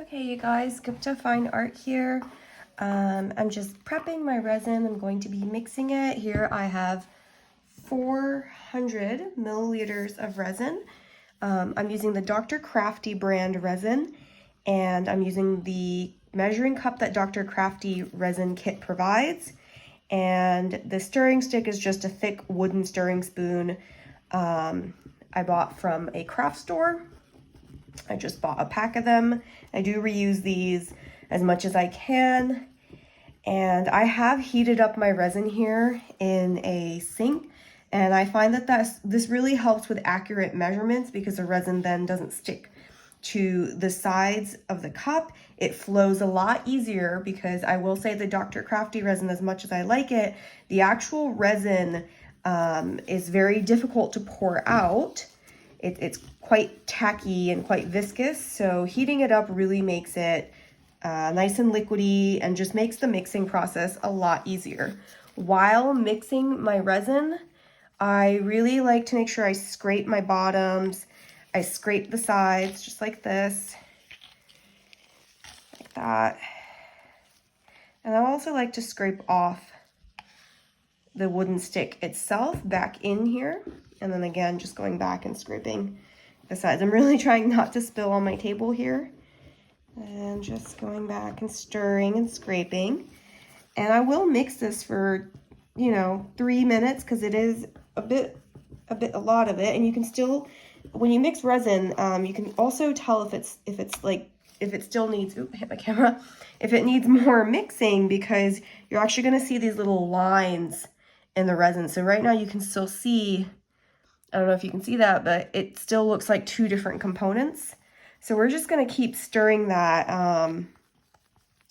Okay, you guys, Gupta Fine Art here. I'm just prepping my resin. I'm going to be mixing it. Here I have 400 milliliters of resin. I'm using the Dr. Crafty brand resin, and I'm using the measuring cup that Dr. Crafty resin kit provides. And the stirring stick is just a thick wooden stirring spoon I bought from a craft store. I just bought a pack of them. I do reuse these as much as I can. And I have heated up my resin here in a sink. And I find that this really helps with accurate measurements because the resin then doesn't stick to the sides of the cup. It flows a lot easier because I will say the Dr. Crafty resin, as much as I like it, the actual resin is very difficult to pour out. It's quite tacky and quite viscous, so heating it up really makes it nice and liquidy and just makes the mixing process a lot easier. While mixing my resin, I really like to make sure I scrape my bottoms. I scrape the sides just like this, like that. And I also like to scrape off the wooden stick itself back in here. And then again, just going back and scraping the sides. I'm really trying not to spill on my table here. And just going back and stirring and scraping. And I will mix this for, 3 minutes because it is a lot of it. And you can still, when you mix resin, you can also tell if it still needs, hit my camera, if it needs more mixing, because you're actually going to see these little lines in the resin. So right now you can still see, I don't know if you can see that, but it still looks like two different components. So we're just going to keep stirring that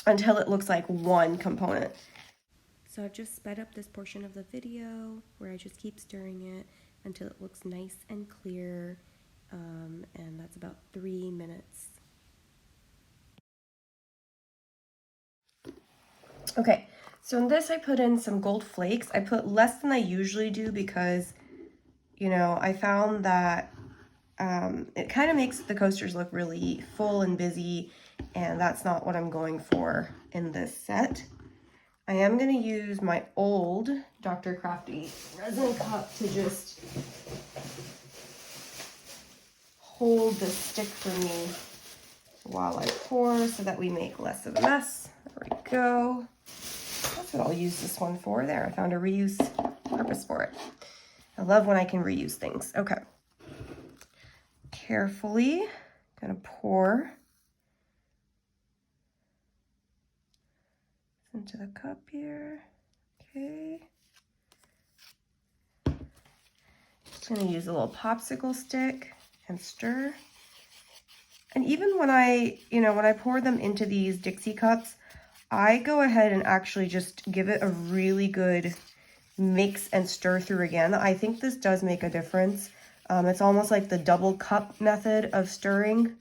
until it looks like one component. So I've just sped up this portion of the video where I just keep stirring it until it looks nice and clear, and that's about 3 minutes. Okay, so in this I put in some gold flakes. I put less than I usually do because I found that it kind of makes the coasters look really full and busy, and that's not what I'm going for in this set. I am going to use my old Dr. Crafty resin cup to just hold the stick for me while I pour so that we make less of a mess. There we go. That's what I'll use this one for. There, I found a reuse purpose for it. I love when I can reuse things. Okay. Carefully, gonna pour into the cup here. Okay. Just gonna use a little popsicle stick and stir. And even when I pour them into these Dixie cups, I go ahead and actually just give it a really good mix and stir through again. I think this does make a difference. It's almost like the double cup method of stirring,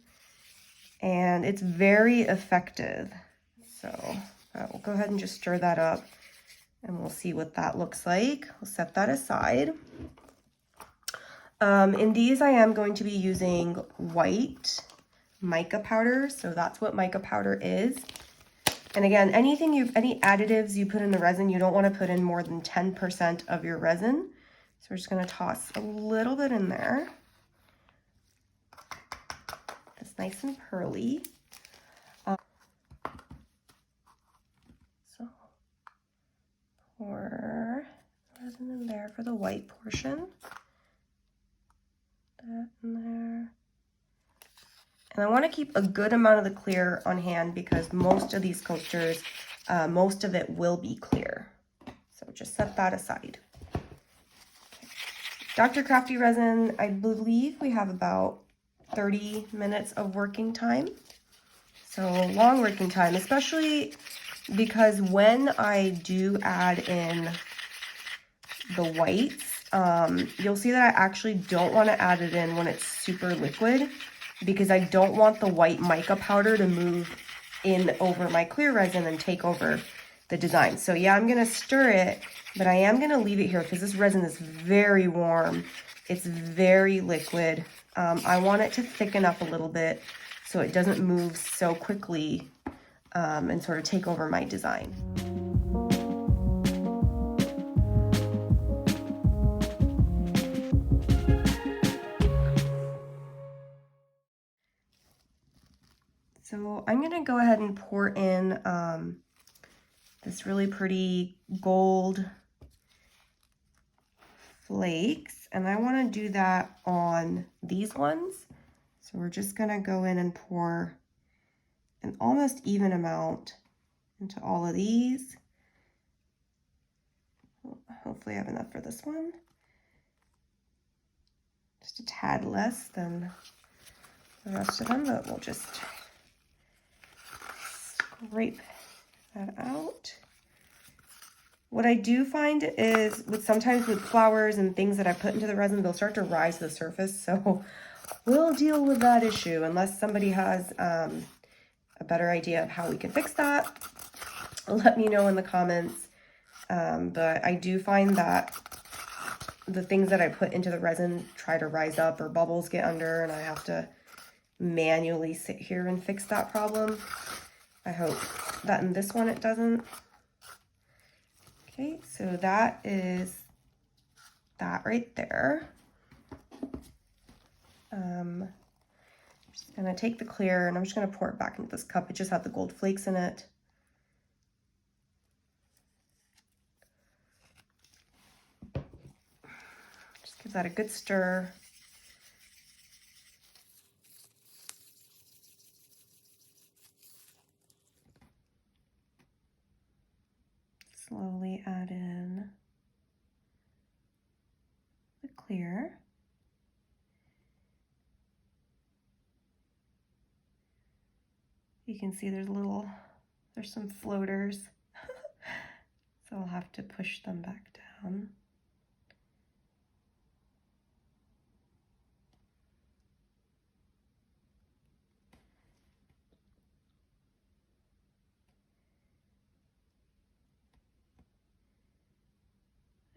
and it's very effective. So we'll go ahead and just stir that up, and we'll see what that looks like. We'll set that aside. In these, I am going to be using white mica powder, so that's what mica powder is. And again, any additives you put in the resin, you don't want to put in more than 10% of your resin. So we're just going to toss a little bit in there. It's nice and pearly. So pour resin in there for the white portion. That in there. And I want to keep a good amount of the clear on hand because most of these coasters, most of it will be clear. So just set that aside. Dr. Crafty resin, I believe we have about 30 minutes of working time. So long working time, especially because when I do add in the whites, you'll see that I actually don't want to add it in when it's super liquid, because I don't want the white mica powder to move in over my clear resin and take over the design. So yeah, I'm going to stir it, but I am going to leave it here because this resin is very warm. It's very liquid. I want it to thicken up a little bit so it doesn't move so quickly and sort of take over my design. So I'm gonna go ahead and pour in this really pretty gold flakes, and I wanna do that on these ones. So we're just gonna go in and pour an almost even amount into all of these. Hopefully I have enough for this one. Just a tad less than the rest of them, but we'll just scrape that out. What I do find is sometimes with flowers and things that I put into the resin, they'll start to rise to the surface. So we'll deal with that issue unless somebody has a better idea of how we can fix that. Let me know in the comments. But I do find that the things that I put into the resin try to rise up or bubbles get under, and I have to manually sit here and fix that problem. I hope that in this one it doesn't. Okay, so that is that right there. I'm just gonna take the clear and I'm just gonna pour it back into this cup. It just had the gold flakes in it. Just give that a good stir. Slowly add in the clear. You can see there's some floaters. So I'll have to push them back down.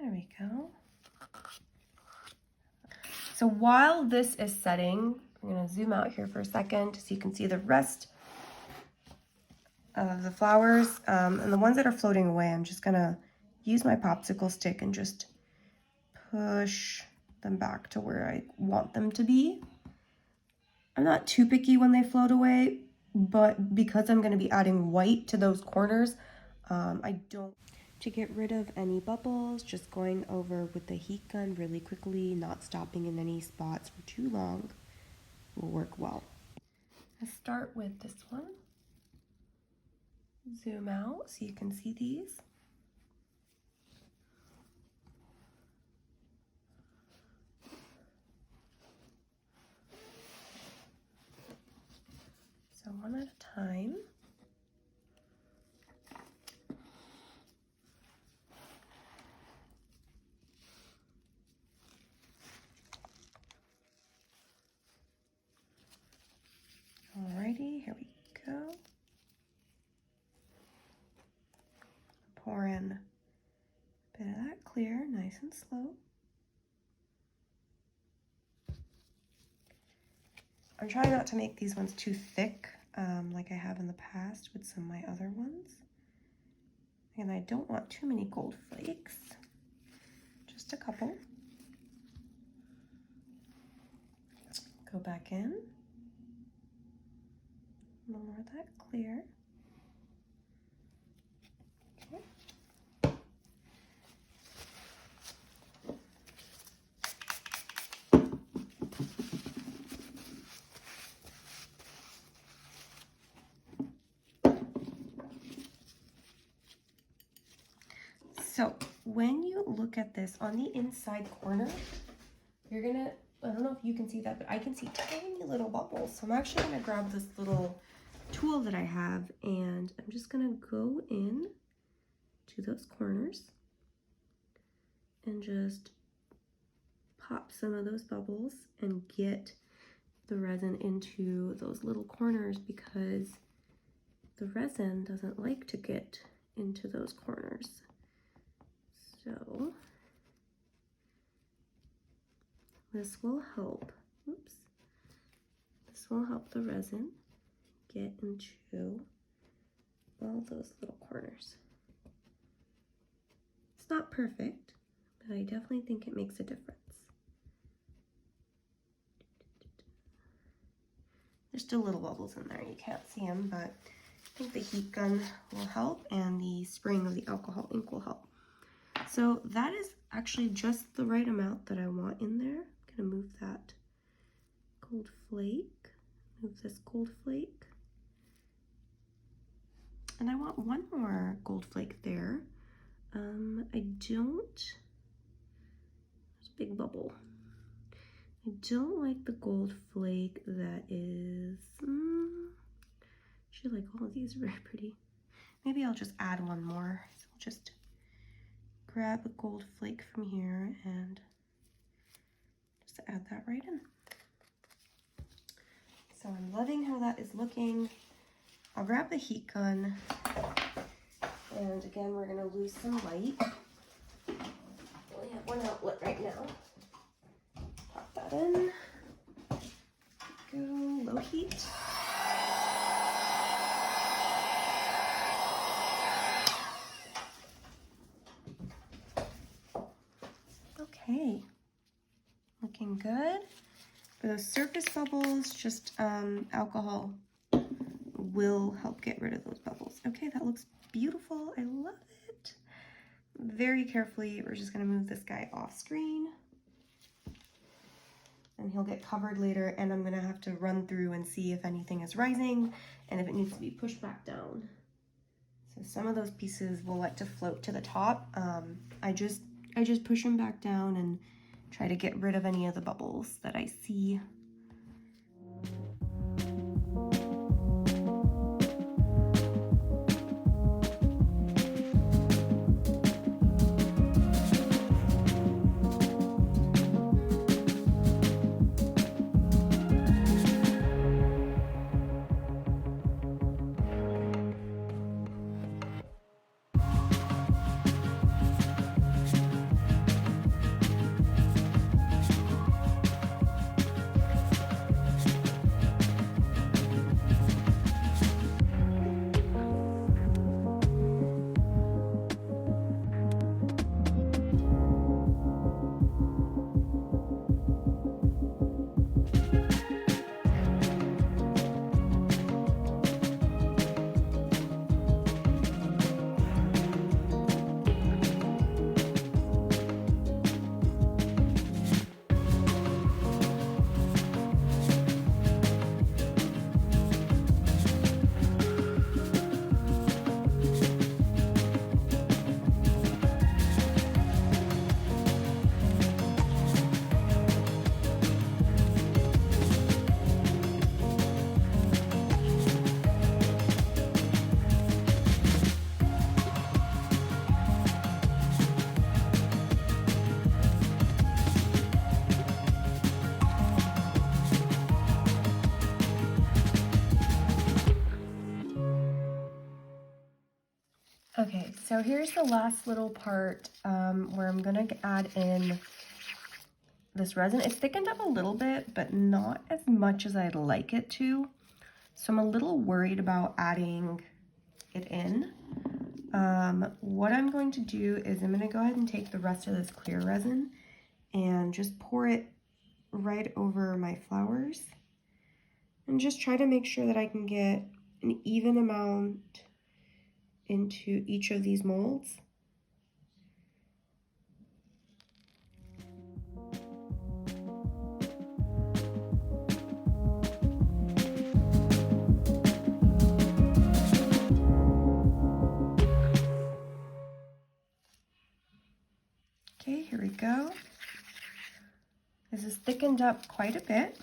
There we go. So while this is setting, I'm going to zoom out here for a second so you can see the rest of the flowers. And the ones that are floating away, I'm just going to use my popsicle stick and just push them back to where I want them to be. I'm not too picky when they float away, but because I'm going to be adding white to those corners, I don't. To get rid of any bubbles, just going over with the heat gun really quickly, not stopping in any spots for too long, will work well. Let's start with this one. Zoom out so you can see these. So one at a time. Alrighty, here we go. Pour in a bit of that clear, nice and slow. I'm trying not to make these ones too thick, like I have in the past with some of my other ones. And I don't want too many gold flakes, just a couple. Go back in. A little more of that clear. Okay. So when you look at this on the inside corner, you're gonna, I don't know if you can see that, but I can see tiny little bubbles. So I'm actually gonna grab this little tool that I have and I'm just gonna go in to those corners and just pop some of those bubbles and get the resin into those little corners, because the resin doesn't like to get into those corners. So this will help, oops, this will help the resin get into all those little corners. It's not perfect, but I definitely think it makes a difference. There's still little bubbles in there, you can't see them, but I think the heat gun will help and the spraying of the alcohol ink will help. So that is actually just the right amount that I want in there. I'm gonna move that gold flake, move this gold flake. And I want one more gold flake there. I don't, there's a big bubble. I don't like the gold flake that is, actually like all of these are very pretty. Maybe I'll just add one more. So I'll just grab a gold flake from here and just add that right in. So I'm loving how that is looking. I'll grab the heat gun, and again, we're gonna lose some light. We have one outlet right now. Pop that in. Go low heat. Okay, looking good. For those surface bubbles, just alcohol will help get rid of those bubbles. Okay, that looks beautiful. I love it. Very carefully, we're just gonna move this guy off screen. And he'll get covered later, and I'm gonna have to run through and see if anything is rising and if it needs to be pushed back down. So some of those pieces will like to float to the top. I just push them back down and try to get rid of any of the bubbles that I see. Okay, so here's the last little part where I'm gonna add in this resin. It's thickened up a little bit, but not as much as I'd like it to. So I'm a little worried about adding it in. What I'm going to do is I'm gonna go ahead and take the rest of this clear resin and just pour it right over my flowers. And just try to make sure that I can get an even amount into each of these molds. Okay, here we go. This is thickened up quite a bit.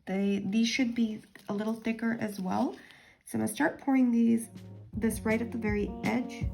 These should be a little thicker as well. So I'm gonna start pouring this right at the very edge